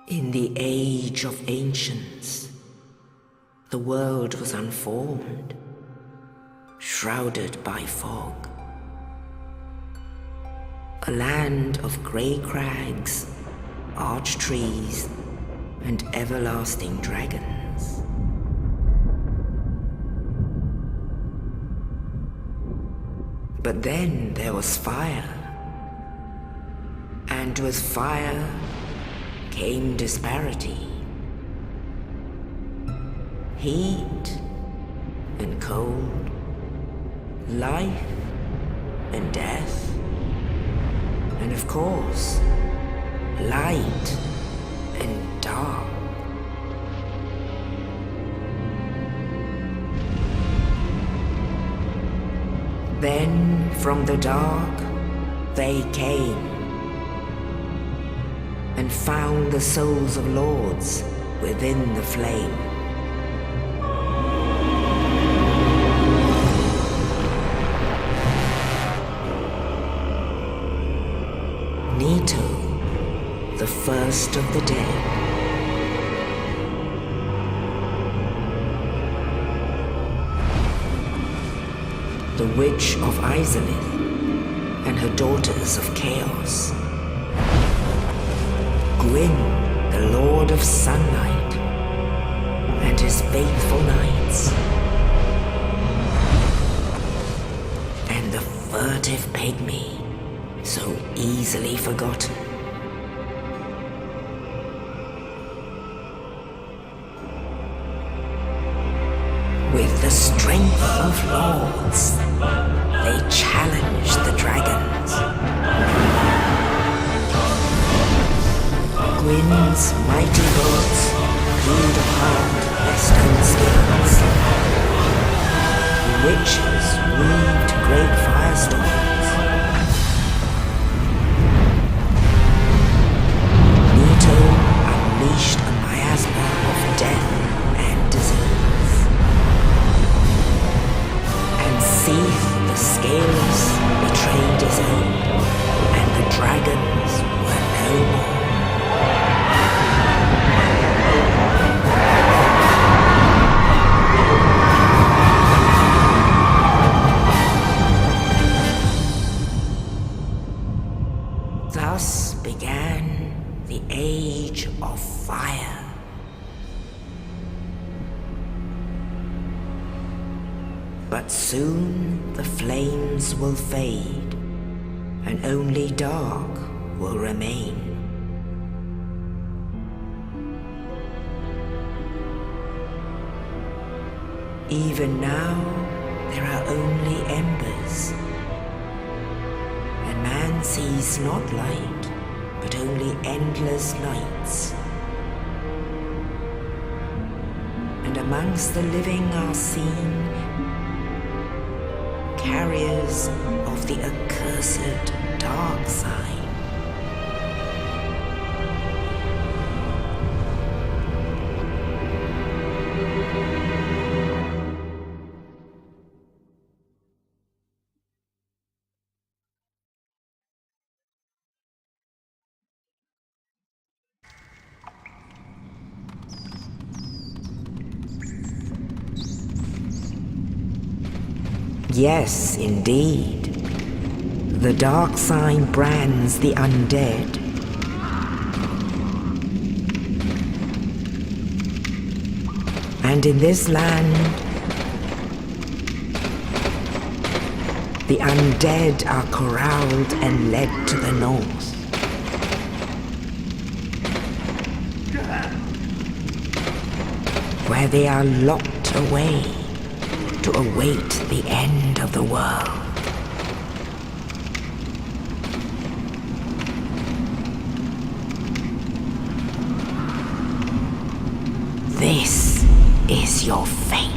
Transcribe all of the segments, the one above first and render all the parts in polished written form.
In the age of ancients, the world was unformed, shrouded by fog. A land of grey crags, arch trees, and everlasting dragons. But then there was fire, and with fire came disparity. Heat and cold, life and death, and of course, light and dark. Then from the dark they came and found the souls of lords within the flame. Nito, the first of the dead. the Witch of Izalith and her daughters of Chaos. Gwyn, the Lord of Sunlight, and his faithful knights. And the furtive pygmy, so easily forgotten. With the strength of lords, they challenged the dragons. Gwyn's mighty bolts peeled apart their stone skins. The witches weaved great firestorms. Nito unleashed a miasma of death and disease. And Seath the Scaleless betrayed his own, and the dragons were no more. Thus began the Age of Fire. But soon the flames will fade, and only dark will remain. Even now, there are only embers, and man sees not light, but only endless nights. And amongst the living are seen carriers of the accursed dark sign. Yes, indeed. The dark sign brands the undead. And in this land, the undead are corralled and led to the north. Where they are locked away to await the end of the world. This is your fate.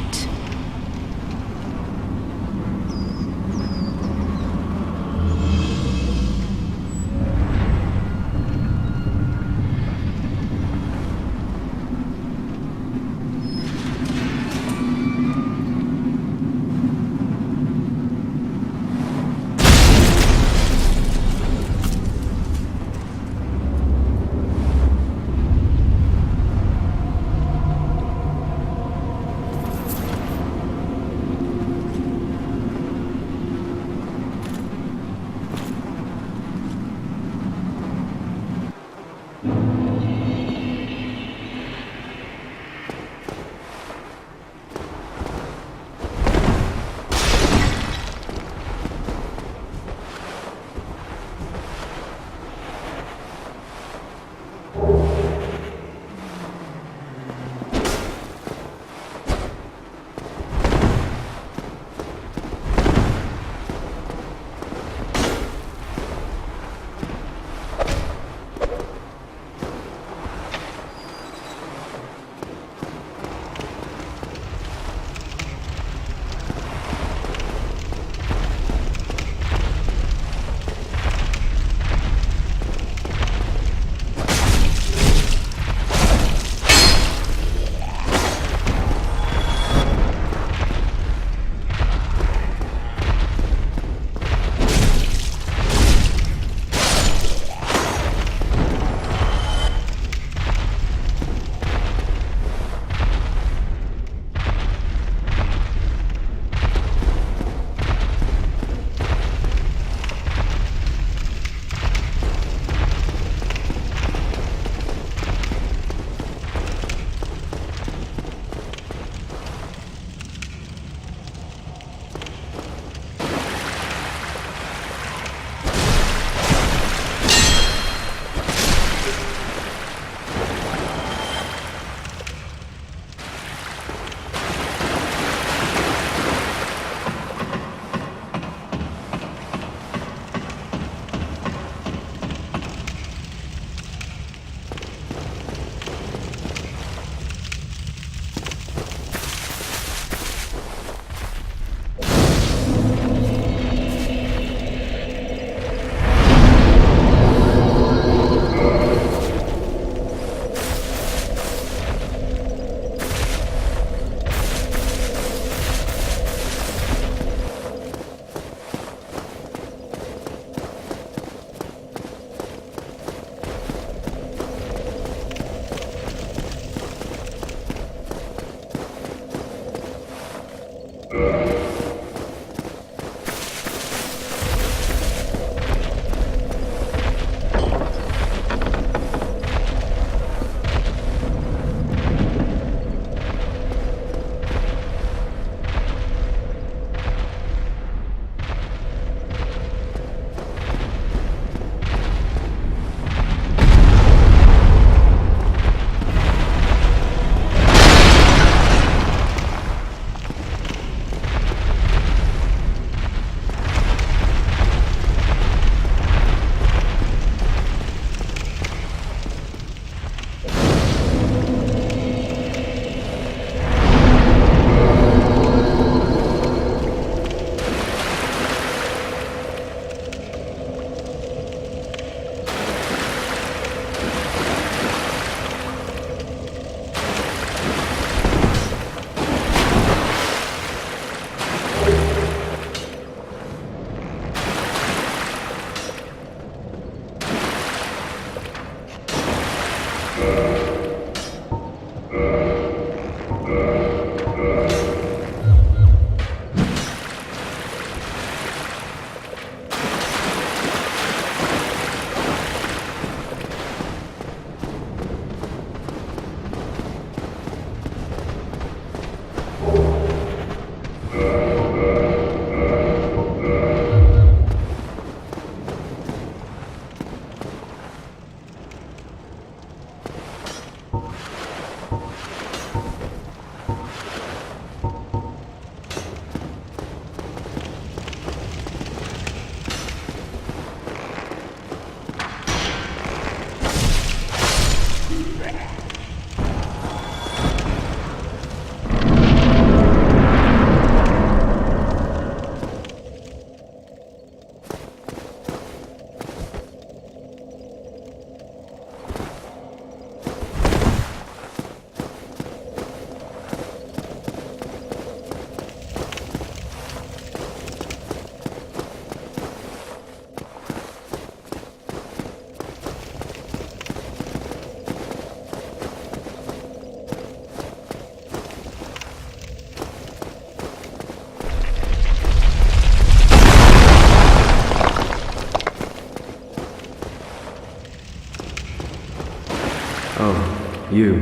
Oh, you.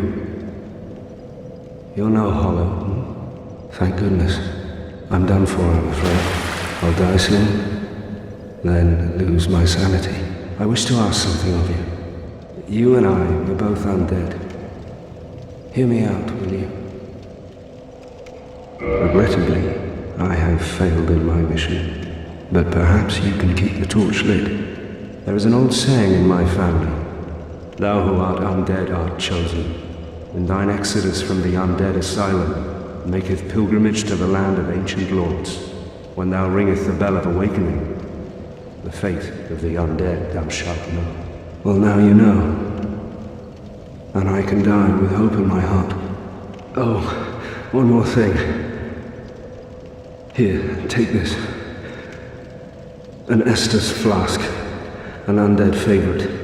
You're no hollow. Thank goodness. I'm done for, I'm afraid. I'll die soon, then lose my sanity. I wish to ask something of you. You and I, we're both undead. Hear me out, will you? Regrettably, I have failed in my mission, but perhaps you can keep the torch lit. There is an old saying in my family. Thou who art undead art chosen, and thine exodus from the undead asylum maketh pilgrimage to the land of ancient lords. When thou ringeth the bell of awakening, the fate of the undead thou shalt know. Well, now you know, and I can die with hope in my heart. Oh, one more thing. Here, take this. An Estus flask, an undead favorite.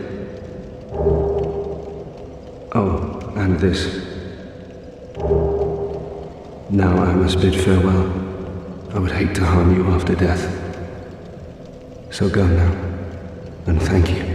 Oh, and this. Now I must bid farewell. I would hate to harm you after death. So go now, and thank you.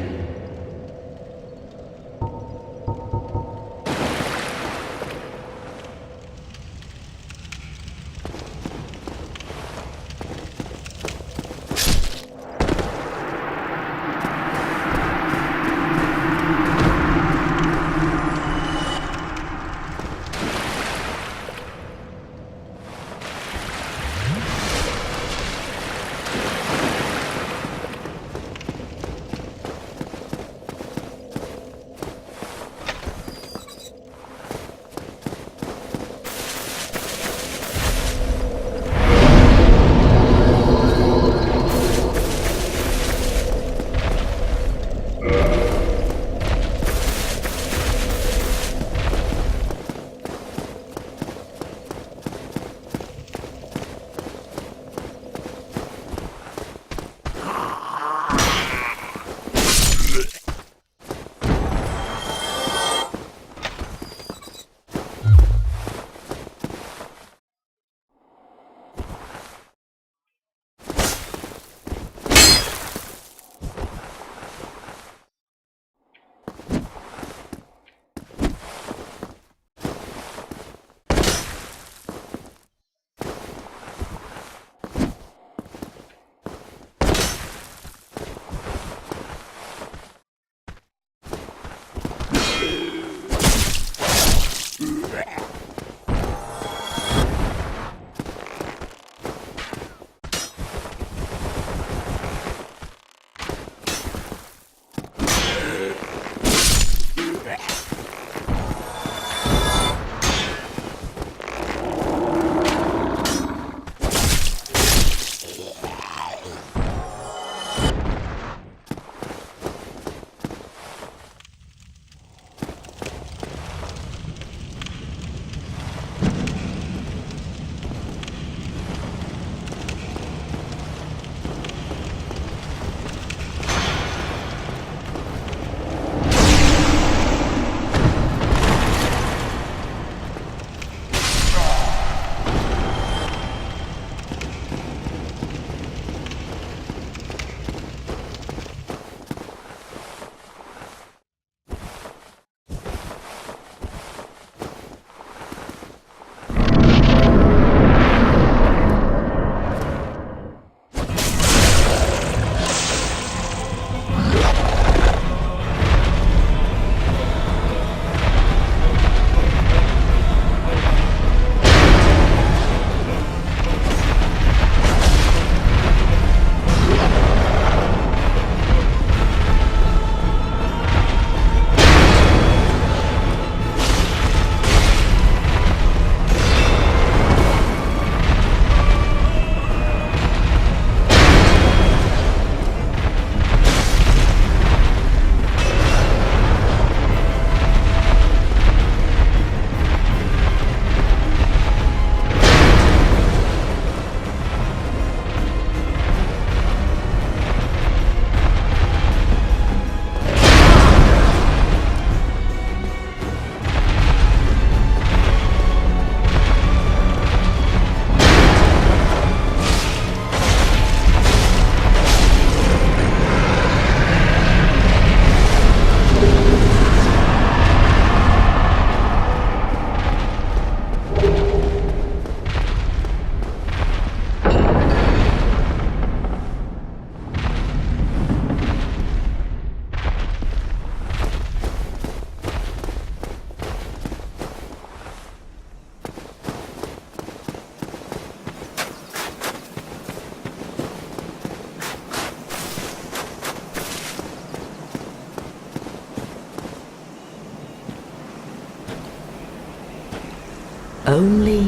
Only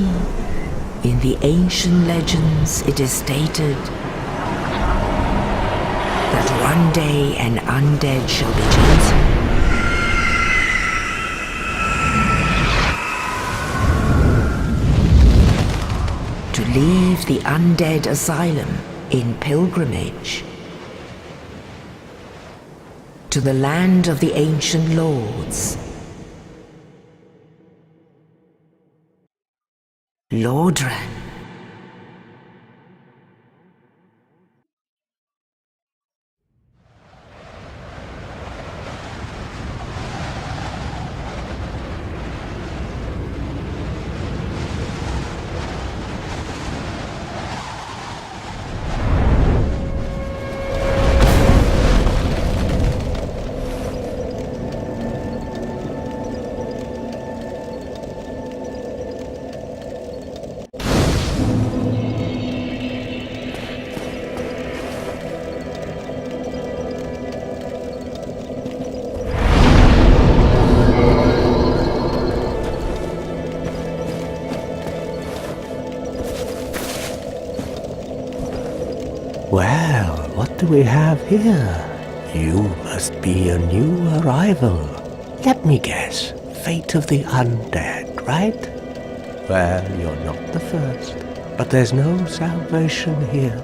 in the ancient legends it is stated that one day an undead shall be chosen to leave the undead asylum in pilgrimage to the land of the ancient lords. Lordran. Well, what do we have here? You must be a new arrival. Let me guess, fate of the undead, right? Well, you're not the first, but there's no salvation here.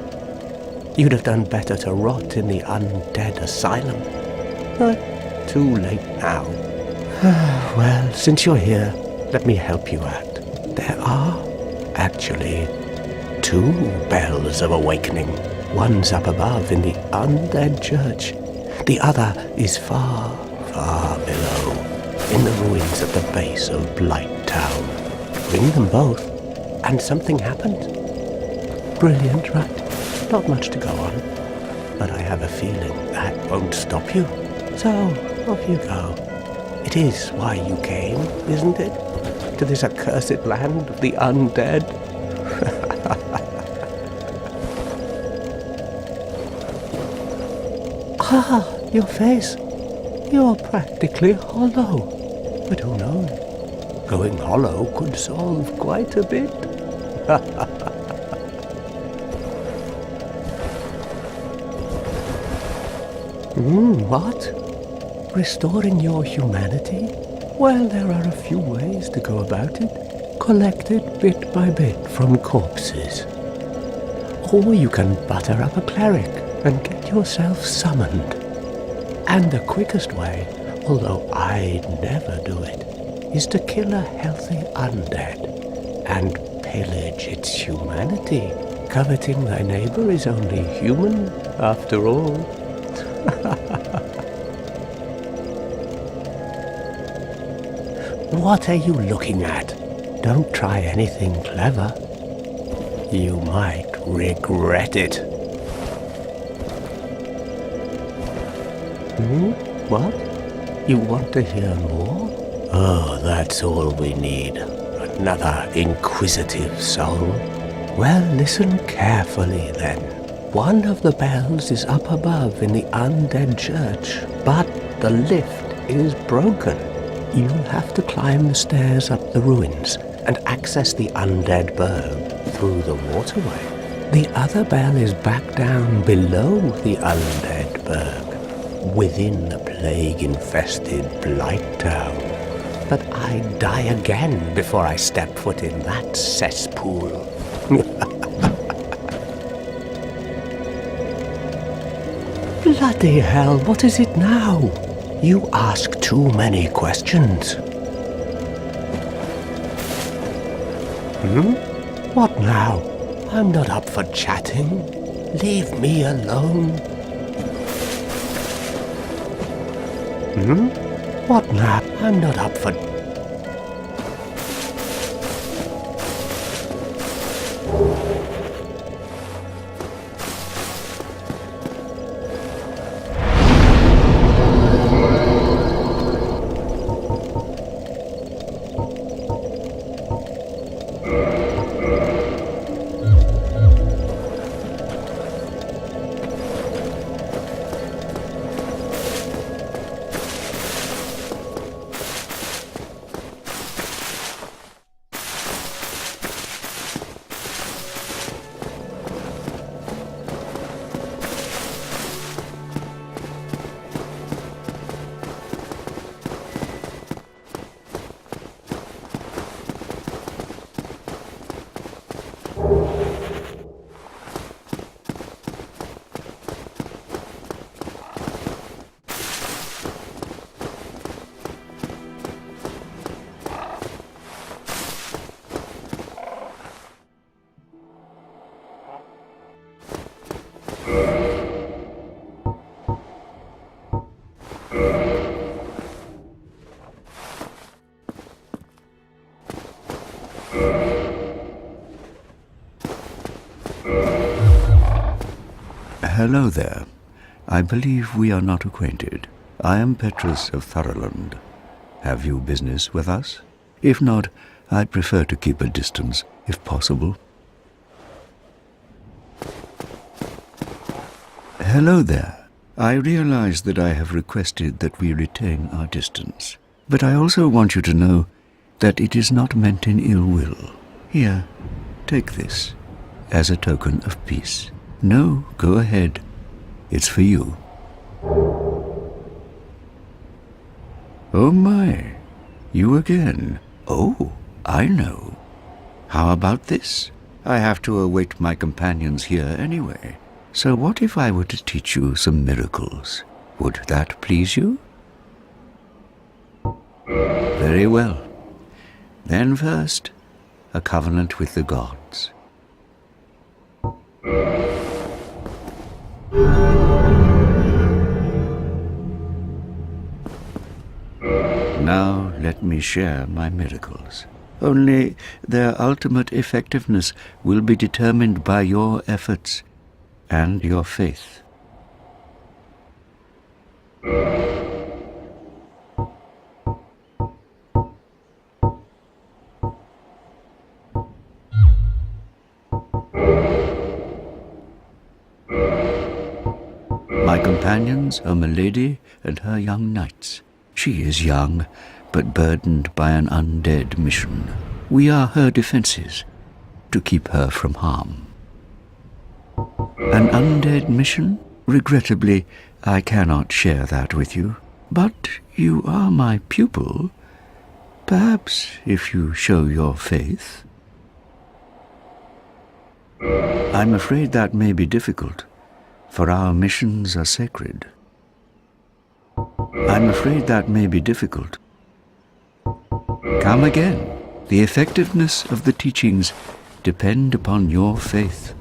You'd have done better to rot in the undead asylum. But too late now. Well, since you're here, let me help you out. There are, actually, 2 bells of awakening. One's up above in the undead church. The other is far, far below, in the ruins at the base of Blight Town. Ring them both, and something happens. Brilliant, right? Not much to go on, but I have a feeling that won't stop you. So, off you go. It is why you came, isn't it? To this accursed land of the undead? Ah, your face. You're practically hollow. But who knows? Going hollow could solve quite a bit. What? Restoring your humanity? Well, there are a few ways to go about it. Collect it bit by bit from corpses. Or you can butter up a cleric and get yourself summoned. And the quickest way, although I'd never do it, is to kill a healthy undead and pillage its humanity. Coveting thy neighbor is only human, after all. What are you looking at? Don't try anything clever. You might regret it. What? You want to hear more? Oh, that's all we need. Another inquisitive soul. Well, listen carefully then. One of the bells is up above in the undead church, but the lift is broken. You'll have to climb the stairs up the ruins and access the undead burg through the waterway. The other bell is back down below the undead burg, within the plague-infested Blight Town. But I'd die again before I step foot in that cesspool. Bloody hell, what is it now? You ask too many questions. What now? I'm not up for chatting. Leave me alone. What now? I'm not up for... Hello there. I believe we are not acquainted. I am Petrus of Thoroland. Have you business with us? If not, I'd prefer to keep a distance, if possible. Hello there. I realize that I have requested that we retain our distance, but I also want you to know that it is not meant in ill will. Here, take this, as a token of peace. No, go ahead. It's for you. Oh my, you again. Oh, I know. How about this? I have to await my companions here anyway. So what if I were to teach you some miracles? Would that please you? Very well. Then first, a covenant with the gods. Now let me share my miracles. Only their ultimate effectiveness will be determined by your efforts and your faith. My companions are Milady and her young knights. She is young, but burdened by an undead mission. We are her defenses, to keep her from harm. An undead mission? Regrettably, I cannot share that with you. But you are my pupil. Perhaps if you show your faith. I'm afraid that may be difficult, for our missions are sacred. I'm afraid that may be difficult. Come again. The effectiveness of the teachings depend upon your faith.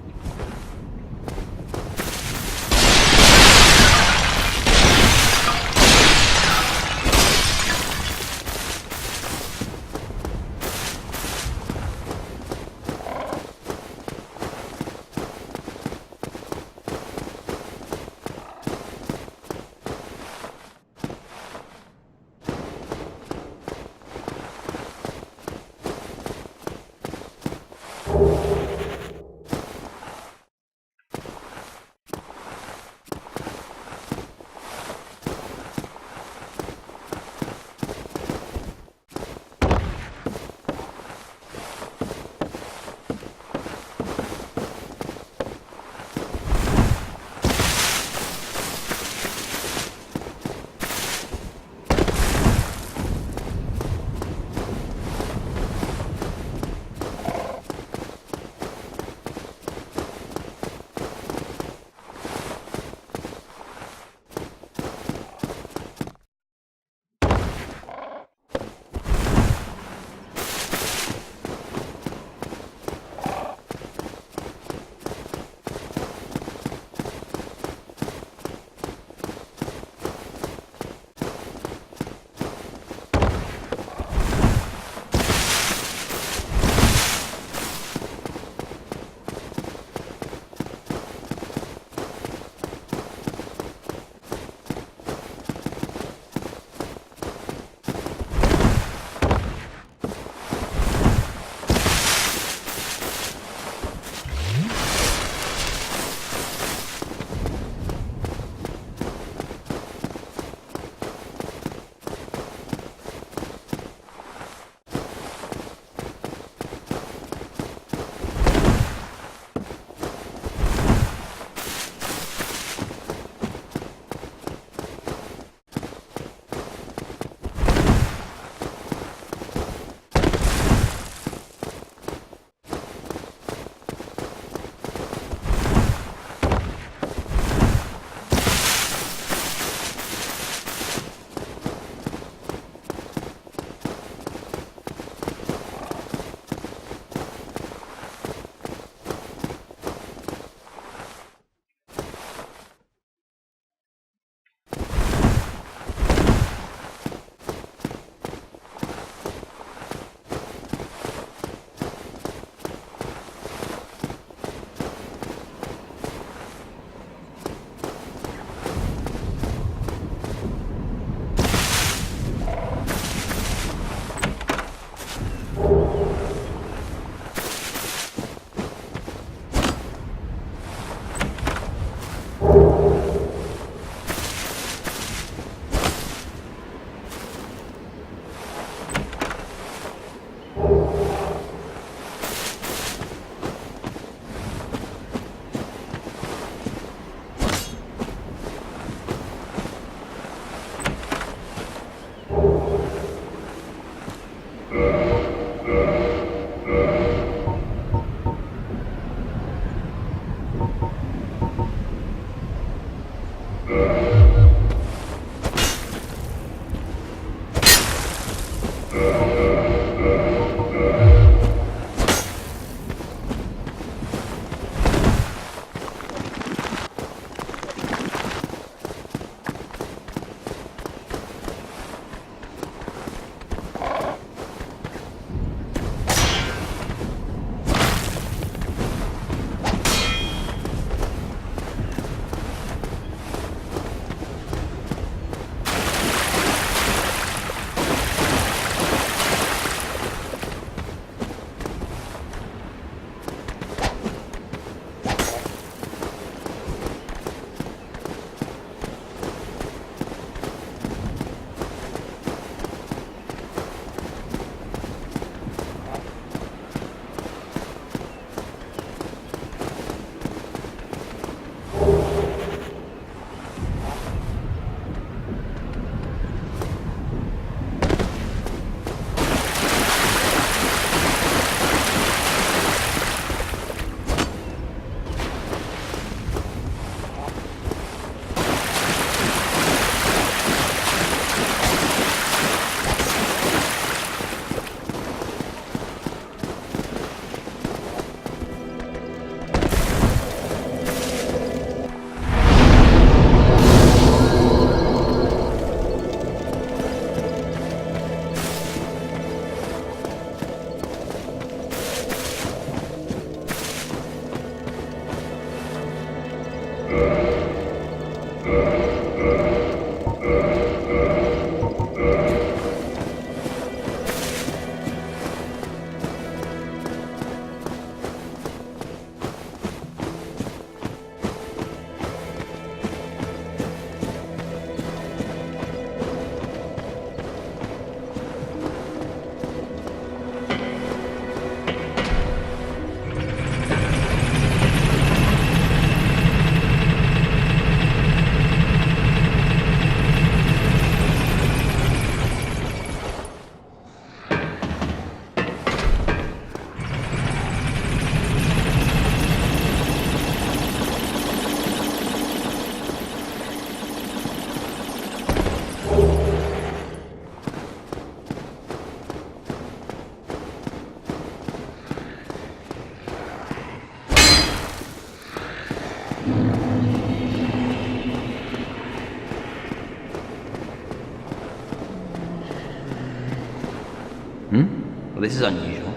Well, this is unusual.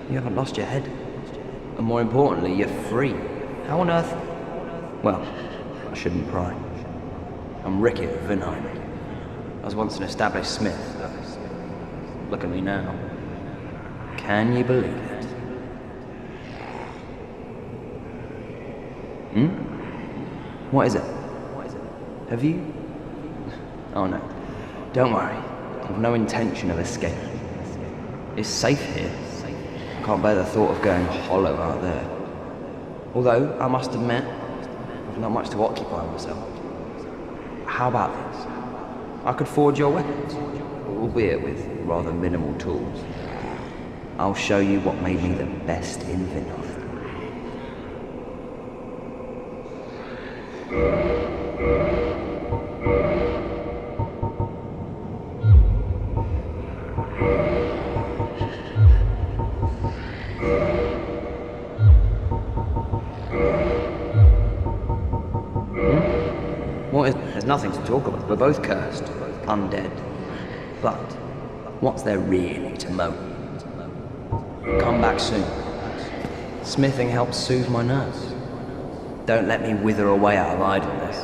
You haven't lost your head. And more importantly, you're free. How on earth? Well, I shouldn't pry. I'm Ricky of Vinheim. I was once an established smith, but look at me now. Can you believe it? What is it? Have you? Oh no. Don't worry. I've no intention of escaping. It's safe here. I can't bear the thought of going hollow out there. Although, I must admit, I've not much to occupy myself. How about this? I could forge your weapons, albeit with rather minimal tools. I'll show you what made me the best in Vinheim. There's nothing to talk about. We're both cursed, undead. But what's there really to moan? Come back soon. Smithing helps soothe my nerves. Don't let me wither away out of idleness.